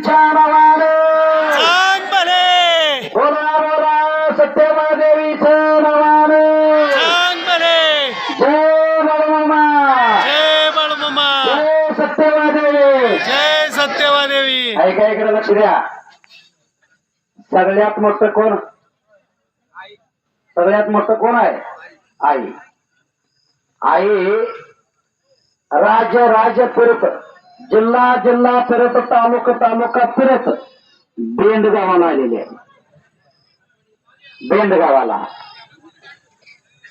नावाने सांग भले बोला बोला सत्यवादेवीचं नावाने सांग भले जय बळमामा जय बाळमामा जय सत्यवादेवी जय सत्यवादेवी. ऐका इकडे लक्ष द्या. सगळ्यात मोठं कोण? सगळ्यात मोठं कोण आहे? आई. आई राज्य राज्य फिरत, जिल्हा जिल्हा फिरत, तालुका तालुका फिरत बेंड गावाला आलेले आहे. बेंड गावाला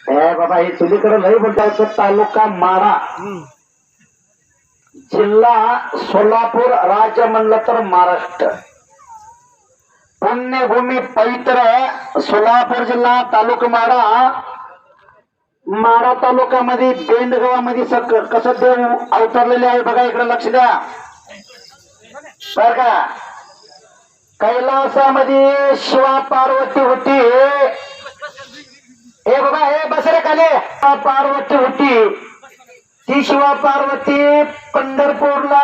बाबा हे चुलीकडे लई बोलतात. तालुका माडा, जिल्हा सोलापूर, राज्य म्हणलं तर महाराष्ट्र. पुण्यभूमी पवित्र सोलापूर जिल्हा, तालुका माडा. माडा तालुक्यामध्ये बेंड गावामध्ये कसं देव अवतरलेले आहे बघा. इकडे लक्ष द्या बर का. कैलासामध्ये शिवा पार्वती होती. हे बाबा हे बसरे खाली. पार्वती होती. ती शिवा पार्वती पंढरपूरला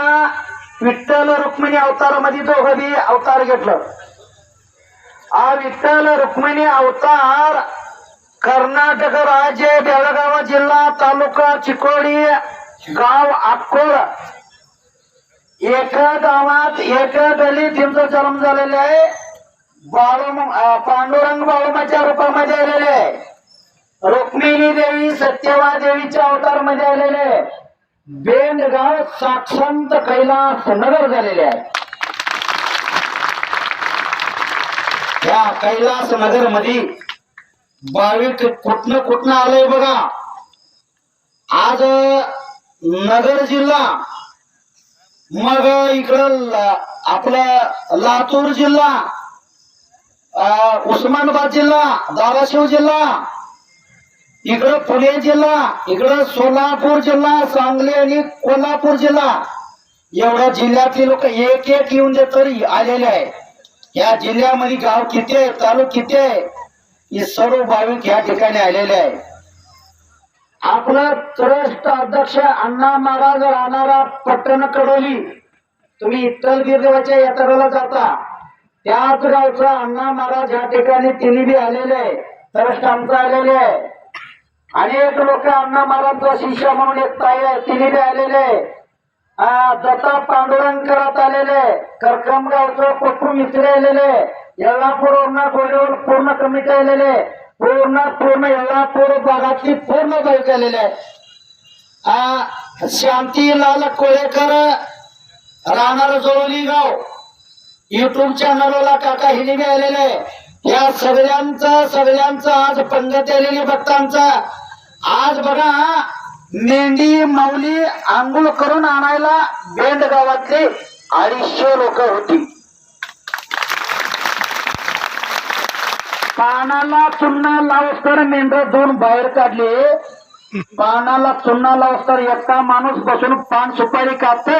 विठ्ठल रुक्मिणी अवतारामध्ये दोघं बी अवतार घेतलं. हा विठ्ठल रुक्मिणी अवतार कर्नाटक राज्य, बेळगाव जिल्हा, तालुका चिकोडी, गाव अक्कोळ. एका गावात एका गलीत त्यांचा जन्म झालेला आहे. पांडुरंग बाळूमाच्या रूपामध्ये आलेले आहे. रुक्मिणी देवी सत्यवा देवीच्या अवतार मध्ये आलेले. बेंड गाव साक्षांत कैलास नगर झालेले आहे. या कैलास नगर मध्ये भाविक कुठनं आलंय बघा. आज नगर जिल्हा, मग इकडं आपलं लातूर जिल्हा, उस्मानाबाद जिल्हा, धाराशिव जिल्हा, इकडं पुणे जिल्हा, इकडं सोलापूर जिल्हा, सांगली आणि कोल्हापूर जिल्हा. एवढ्या जिल्ह्यातले लोक एक एक येऊन तरी आलेले आहे. या जिल्ह्यामध्ये गाव किती आहे, तालुका किती आहे, हे सर्व भाविक या ठिकाणी आलेले आहे. आपला ट्रस्ट अध्यक्ष अण्णा महाराज राहणारा पट्टण कडोली. तुम्ही इत्तल गिरदेवाच्या यात्रेला जाता त्याच गावचा अण्णा महाराज या ठिकाणी तिन्ही बी आलेले आहे. ट्रस्ट आमचं आलेले आहे. अनेक लोक अण्णा महाराजचा शिष्य म्हणून एक ताई आहे, तिन्ही बी आलेले. दत्ता पांडुरंग करत आलेले. करकम गावचं पप्पू मित्र आलेले. यल्लापूर गोडेवर पूर्ण कमिटी आलेले. पूर्ण यल्लापूर भागातली पूर्ण बाईक आलेले. शांतीलाल कोळेकर राहणार जवळी गाव, युट्यूब चॅनलला काका हिने बी आलेले. या सगळ्यांचा आज पंगत आलेली भक्तांचा. आज बघा मेंढी माऊली आंघोळ करून आणायला बेंड गावातले 250 लोक होती. पानाला चुन्ना लावस्तर मेंढर दोन बाहेर काढले. पानाला चुन्ना लावस्तर एकटा माणूस बसून पान सुपारी कापते.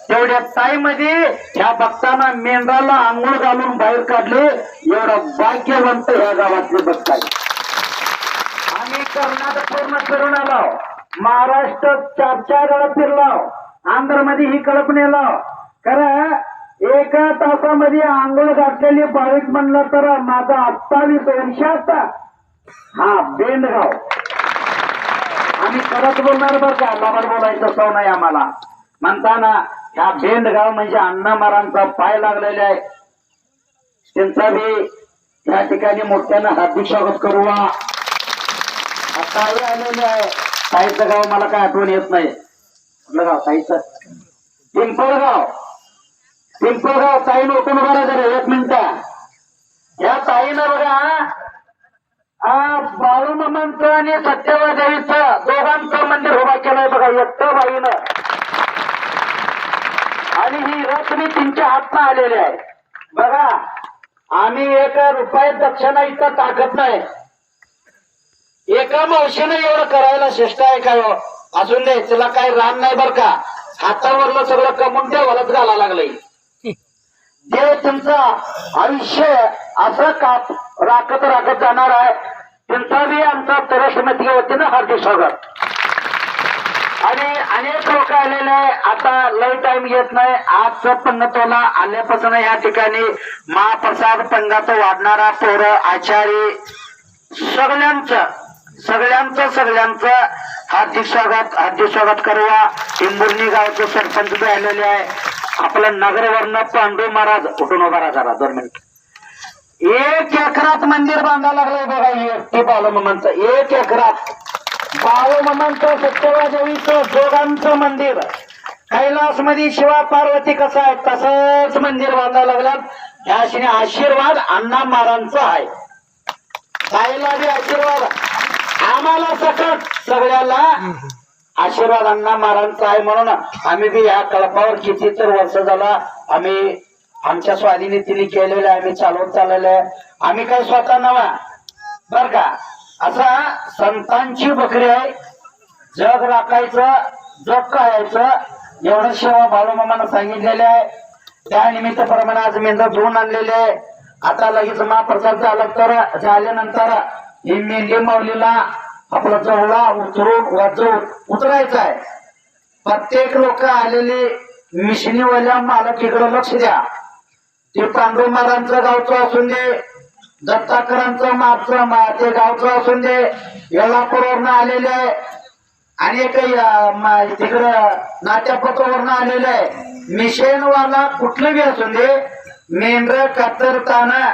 तेवढ्या टाईमध्ये ह्या भक्तांना मेंढराला आंघोळ घालून बाहेर काढले. एवढं भाग्यवंत ह्या गावातले भक्त आहे. आम्ही कर्नाटक पूर्ण फिरून आलो, महाराष्ट्र 4 वेळा फिरलो, आंध्रमध्ये ही कल्पनेला. खरं एका तासामध्ये आंघोळ घातलेली भाविक म्हणलं तर माझा 28 वर्षाचा हा बेंडगाव. आम्ही खरंच बोलणार बरं का, लबाड बोलायचं सव नाही आम्हाला. म्हणताना ह्या बेंडगाव म्हणजे अण्णा महाराजांचा पाय लागलेले आहे. त्यांचा बी या ठिकाणी मोठ्यानं हार्दिक स्वागत करू. ताई आलेले आहे. ताईचं गाव मला काय आठवण येत नाही. कुठलं गाव ताईचं? पिंपळगाव. ताई नोटून बघा जरा 1 मिनिट. या ताईनं बघा बाळूमामांचं आणि सत्यवादेवीचं दोघांचं मंदिर उभा केलंय बघा एकटं बाईनं. आणि ही रथ मी त्यांच्या हातनं आलेली आहे बघा. आम्ही 1 रुपये दक्षिणा इथं टाकत नाही. एका मावशीनं एवढं करायला चेष्टा आहे काय हो? अजून नाही तिला काही रान नाही बर का. हातावरलं सगळं कमवून देवालाच घाला लागलंय. देव तुमचं आयुष्य असं राखत जाणार आहे. तुमचा बी आमचा तरसमती वतीनं हार्दिक स्वागत. आणि अनेक लोक आलेले आहे. आता लय टाइम घेत नाही. आजचं पन्नतोला आल्यापासून या ठिकाणी महाप्रसाद पंगात वाढणारा पोरं आचारी सगळ्यांचं हार्दिक स्वागत करवा. इंबुर्णी गावचे सरपंच बी आलेले आहे. आपलं नगरवरनं पांडू महाराज कुठून उभा राहा जरा 2 मिनिट. 1 एकरात मंदिर बांधायला लागलंय बघा. हे बाळूमामांचं 1 एकरात बाळूमामांचं सत्यवादेवीचं दोघांचं मंदिर. कैलास मध्ये शिवा पार्वती कसं आहे तसंच मंदिर बांधायला लागल्यात. याशिने आशीर्वाद अण्णा महाराजांचा आहे. ताईला बी आशीर्वाद, आम्हाला सकट सगळ्याला आशीर्वाद अण्णा महाराजांचा आहे. म्हणून आम्ही बी या कळपावर किती तर वर्ष झाला आम्ही आमच्या स्वाधीनीतीने केलेलं आहे. आम्ही चालवून चाललेलं आहे. आम्ही काय स्वतः नवा बर का. असा संतांची बकरी आहे. जग राखायचं जग खायचं एवढं सेवा बाळूमामानं सांगितलेले आहे. त्या निमित्त प्रमाणे आज मेंढर धुवून आणलेले आहे. आता लगेच महाप्रसाद झाल्यानंतर ही मेंढी माऊलीला आपला जवळा उतरून उतरायचा आहे. प्रत्येक लोक आलेले मिशनीवाल्या मालक इकडे लक्ष द्या. ते पांडू महाराजांचं गावचं असून दे, दत्ताकरांचं मागचं ते गावचं असून दे, येळापूरवरनं आलेले आहे आणि काही तिकडं नाट्यापत्रावरनं आलेलं आहे. मिशनवाला कुठलं बी असून दे, मेंढर कातरताना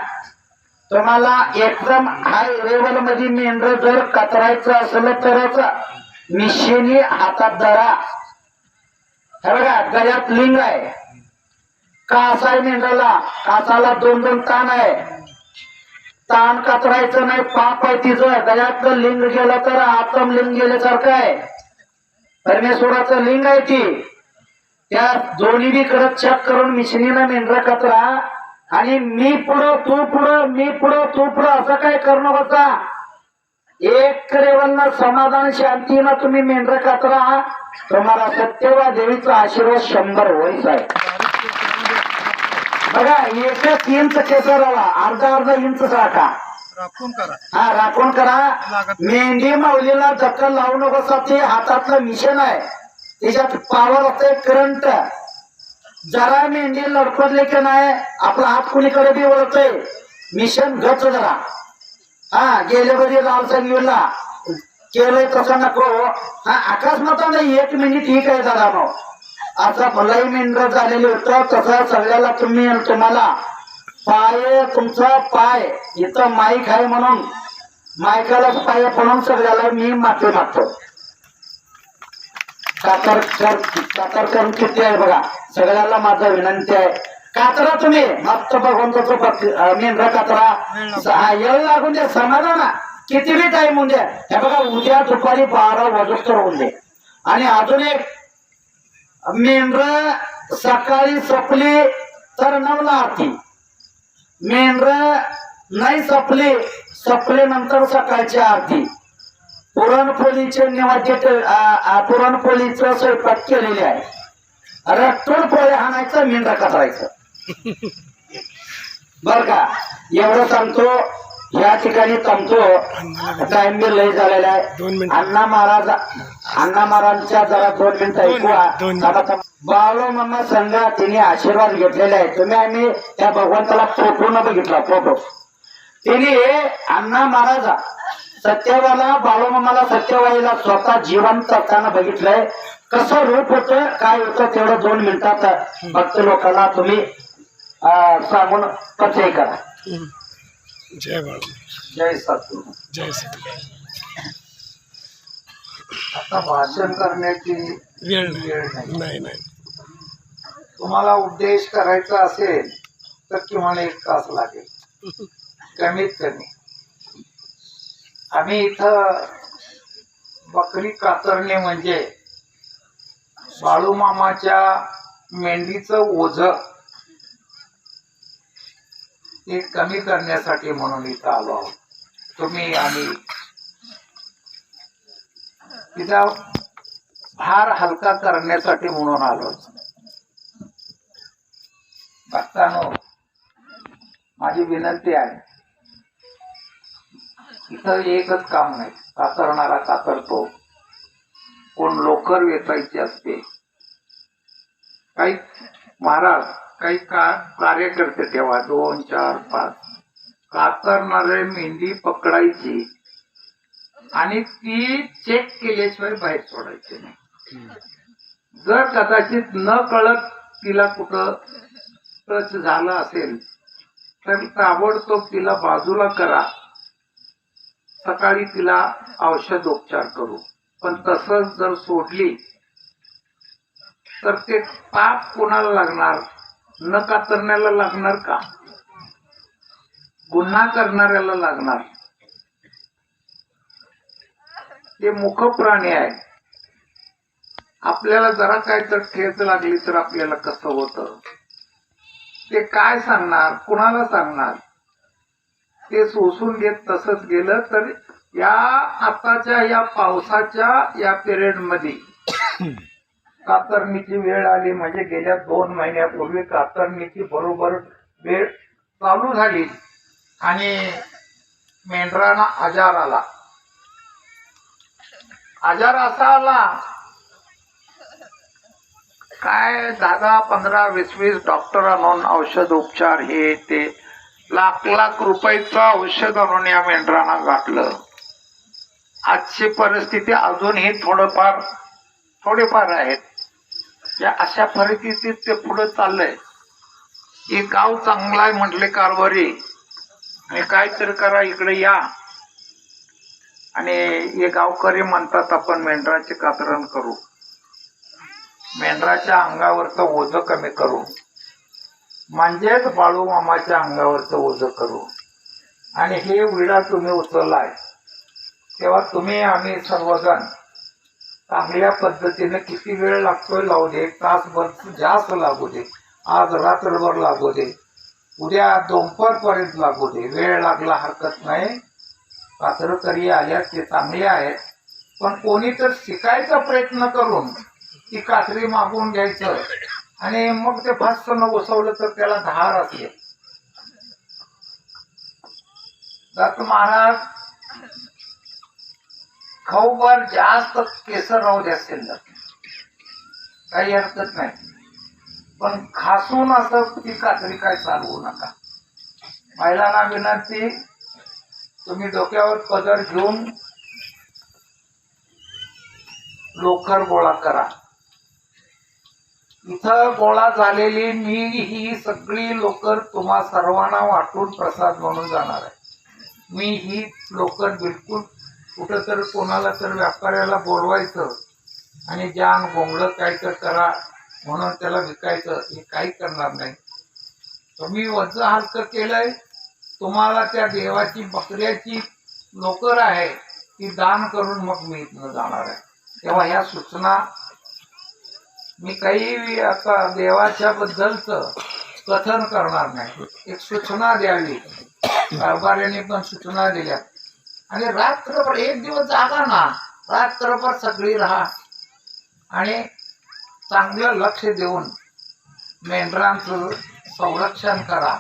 तुम्हाला एकदम हाय लेवल मध्ये मेंढर जर कातरायचं असलं तरच मिशनी हातात धरा. हे बघा गळ्यात लिंग आहे. कास आहे मेंढराला, कासाला 2 ताण आहे. ताण कातरायचं नाही, पाप आहे तिचं. गळ्यातलं लिंग गेलं तर आतम लिंग गेल्यासारखं आहे. परमेश्वराचं लिंग आहे ती. त्या दोन्ही बी कडक चेक करून मिशनीनं मेंढरा कातरा. आणि मी पुढं तू पुढं, मी पुढं तू पुढं असं काय करणं बसा. एक लेवलनं समाधान शांतीनं तुम्ही मेंढरा कातरा. तुम्हाला सत्यवा देवीचा आशीर्वाद 100 होईच आहे. बघा 1 इंच केसराला अर्धा इंच साठा राखून करा. मेंढी माऊलीला दखल लावू नको. ते हातातलं मिशन आहे, त्याच्यात पावर असते करंट. जरा मेंढी लडपडले की नाही आपला हात कुणीकडे बी वळतोय. मिशन गच जरा. गेले बरी लाल संगीला केलंय तसं नको. अकस्मात 1 मिनिट ही काय झाला मग असं भलाई मेंढर झालेले होतं. तसं सगळ्याला तुम्हाला पाय तुमचा पाय इथं माईक आहे म्हणून मायकालाच पाय पडून सगळ्याला मी माफी मागतो. कातर करून किती आहे बघा. सगळ्याला माझा विनंती आहे कातरा तुम्ही मस्त भगवंताचं मेंढरा कातरा. येळ लागून द्या समाधान किती बी टाइम होऊन द्या. हे बघा उद्या दुपारी 12 वाजोस्तर होऊन दे. आणि अजून एक मेंढर सकाळी सपली तर 9ला आरती. मेंढर नाही सपले नंतर सकाळची आरती. पुरणपोळीचे निवाद्य पुरणपोळीचं स्वयंपाक केलेले आहे. रट्टून पोळे हाणायचं मेंढरा कातरायचं बर का. एवढं सांगतो. या ठिकाणी थांबतो. टाइम बी लय झालेला आहे. अण्णा महाराजांच्या जरा 2 मिनिटं ऐकूया. बाळूमामा संघ तिने आशीर्वाद घेतलेला आहे. तुम्ही आम्ही त्या भगवंताला फोटो न बघितला. फोटो तिने अण्णा महाराज सत्यवाला बाळूमामाला सत्यवाईला स्वतः जिवंत असताना बघितलंय. कसं रूप होतं काय होतं तेवढं 2 मिनिटात भक्त लोकांना तुम्ही सांगून परिचय करा. जय बाळू, जय सद्गुरू, जय सद्गुरू. आता भाषण करण्याची वेळ नाही. नाही. तुम्हाला उपदेश करायचा असेल तर किमान 1 तास लागेल कमीत कमी. आम्ही इथं बकरी कातरणे म्हणजे बाळूमामाच्या मेंढीचं ओझ ते कमी करण्यासाठी म्हणून इथं आलो आहोत. तुम्ही आम्ही तिचा भार हलका करण्यासाठी म्हणून आलो. भक्तांनो माझी विनंती आहे. इथं एकच काम नाही. कातरणारा कातरतो, कोण लोकर वेचायची असते, काही महाराज काही कार्यकर्ते ठेवा 2, 4, 5 कातरणारे मेंढी पकडायची आणि ती चेक केल्याशिवाय बाहेर सोडायची नाही. जर कदाचित न कळत तिला कुठं टच झालं असेल तर ताबडतोब तिला बाजूला करा. सकाळी तिला औषधोपचार करू. पण तसंच जर सोडली तर ते पाप कोणाला लागणार? न कातरण्याला लागणार का? गुन्हा करणाऱ्याला लागणार. ते मुख प्राणी आहे. आपल्याला जरा काय तर ठेच लागली तर आपल्याला कसं होतं ते काय सांगणार, कुणाला सांगणार? ते सोसून घेत तसंच गेलं तर या आताच्या या पावसाच्या या पिरियड मध्ये कातरणीची वेळ आली. म्हणजे गेल्या 2 महिन्यापूर्वी कातरणीची बरोबर वेळ चालू झाली आणि मेंढरांना आजार आला. आजार असा आला काय 10, 15, 20 डॉक्टर आणून औषध उपचार हे ते लाख रुपयाचं औषध आणून या मेंढरांना घातलं. आजची परिस्थिती अजूनही थोडेफार आहेत. या अशा परिस्थितीत ते पुढे चाललंय. हे गाव चांगलं आहे म्हटले कारभारी आणि काहीतरी करा, इकडे या. आणि हे गावकरी म्हणतात आपण मेंढराचे कातरण करू, मेंढराच्या अंगावरचं ओझं कमी करू, म्हणजेच बाळू मामाच्या अंगावरचं ओझं करू. आणि हे विडा तुम्ही उचललाय तेव्हा तुम्ही आम्ही सर्वजण चांगल्या पद्धतीने किती वेळ लागतोय लावू दे, 1 तासभर जास्त लागू दे, आज रात्रभर लागू दे, उद्या दुपारपर्यंत लागू दे, वेळ लागला हरकत नाही. कातरकरी आल्या ते चांगले आहेत. पण कोणी तर शिकायचा प्रयत्न करून ती कात्री मागून घ्यायचं आणि मग ते फास्ट बसवलं तर त्याला धार असते. दत्त महाराज खाऊभर जास्त केसर राहू द्या शिल्लक, काही हरकत नाही. पण खासून असं ती कात्री काय चालवू नका. महिलांना विनंती, तुम्ही डोक्यावर पदर घेऊन लोकर गोळा करा. इथं गोळा झालेली मी ही सगळी लोकर तुम्हा सर्वांना वाटून प्रसाद म्हणून जाणार आहे. मी ही लोकर बिलकुल कुठं तर कोणाला तर व्यापाऱ्याला बोलवायचं आणि जान गोंगडं काय तर करा म्हणून त्याला विकायचं हे काही करणार नाही. तुम्ही वज्ज हलकं केलंय, तुम्हाला त्या देवाची बकऱ्याची लोकर आहे ती दान करून मग मी इथनं जाणार आहे. तेव्हा ह्या सूचना मी काही आता देवाच्या बद्दलच कथन करणार नाही. एक सूचना द्यावी, कारभार्याने पण सूचना दिल्या. आणि रात्रभर 1 दिवस जागा ना, रात्रभर सगळी राहा आणि चांगलं लक्ष देऊन मेंढरांचं संरक्षण करा.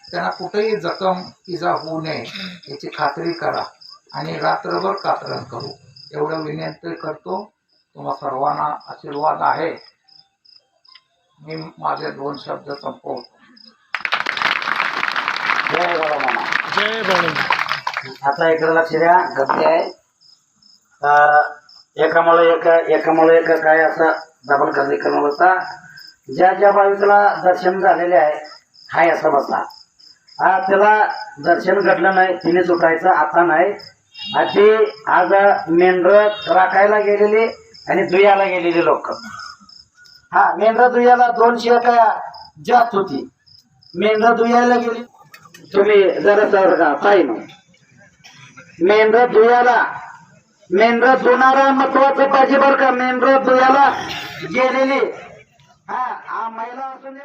त्यांना कुठेही जखम इजा होऊ नये याची खात्री करा आणि रात्रभर कातरण करू एवढं विनंती करतो. तुम्हा सर्वांना आशीर्वाद आहे. मी माझे 2 शब्द संपवतो. जय बाळू मामा. जय बाळू. आता इकडे लक्ष द्या. गर्दी आहे. एकामुळे एक काय असं डबल गर्दी करून बसता. ज्या बाजूला दर्शन झालेले आहे हाय असं बसला. त्याला दर्शन घडलं नाही तिने सुटायचं आता नाही. आधी आज मेंढर राखायला गेलेली आणि दुयाला गेलेली लोक. मेंढर दुयाला 2 शिवाय जात होती. मेंढर दुयाला गेली. तुम्ही जरा सर का पाहिजे मेंढर दुनारा महत्वाचं पाहिजे बरं का. मेंढर दुयाला गेलेली महिला असून